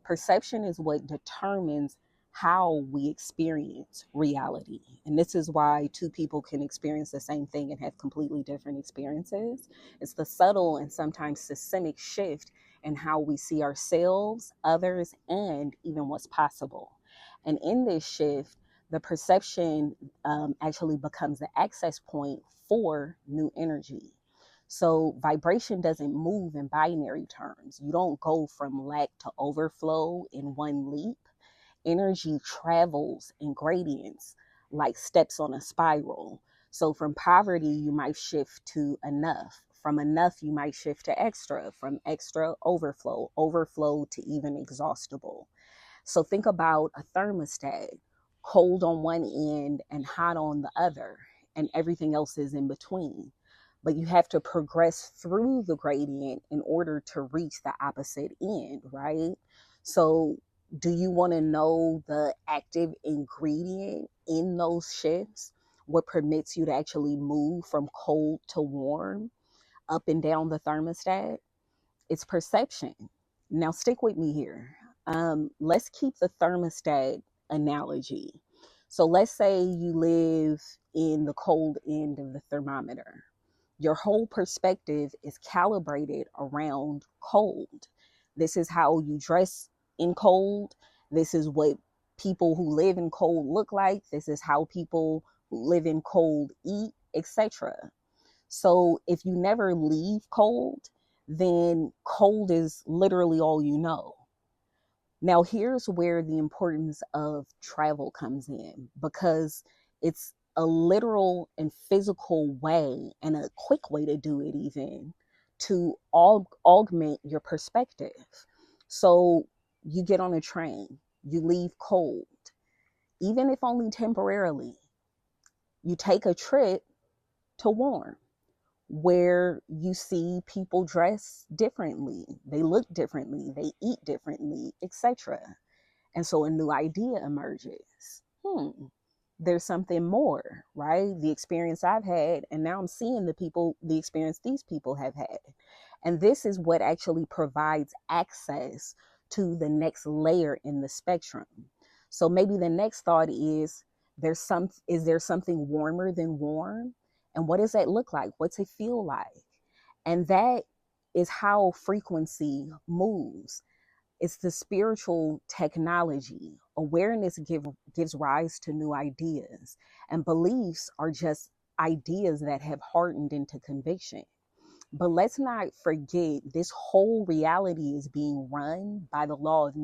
Perception is what determines how we experience reality. And this is why two people can experience the same thing and have completely different experiences. It's the subtle and sometimes systemic shift in how we see ourselves, others, and even what's possible. And in this shift, the perception actually becomes the access point for new energy. So vibration doesn't move in binary terms. You don't go from lack to overflow in one leap. Energy travels in gradients like steps on a spiral. So from poverty, you might shift to enough. From enough, you might shift to extra. From extra, overflow. Overflow to even exhaustible. So think about a thermostat, cold on one end and hot on the other, and everything else is in between. But you have to progress through the gradient in order to reach the opposite end, right? So, do you want to know the active ingredient in those shifts? What permits you to actually move from cold to warm up and down the thermostat? It's perception. Now, stick with me here. Let's keep the thermostat analogy. So, let's say you live in the cold end of the thermometer. Your whole perspective is calibrated around cold. This is how you dress in cold. This is what people who live in cold look like. This is how people who live in cold eat, etc. So if you never leave cold, then cold is literally all you know. Now, here's where the importance of travel comes in, because it's a literal and physical way and a quick way to do it, even to augment your perspective. So, you get on a train, you leave cold, even if only temporarily, you take a trip to warm, where you see people dress differently, they look differently, they eat differently, etc. And so a new idea emerges. There's something more, right? The experience I've had, and now I'm seeing the experience these people have had. And this is what actually provides access to the next layer in the spectrum. So maybe the next thought is there something warmer than warm? And what does that look like? What's it feel like? And that is how frequency moves. It's the spiritual technology. Awareness gives rise to new ideas, and beliefs are just ideas that have hardened into conviction. But let's not forget, this whole reality is being run by the law of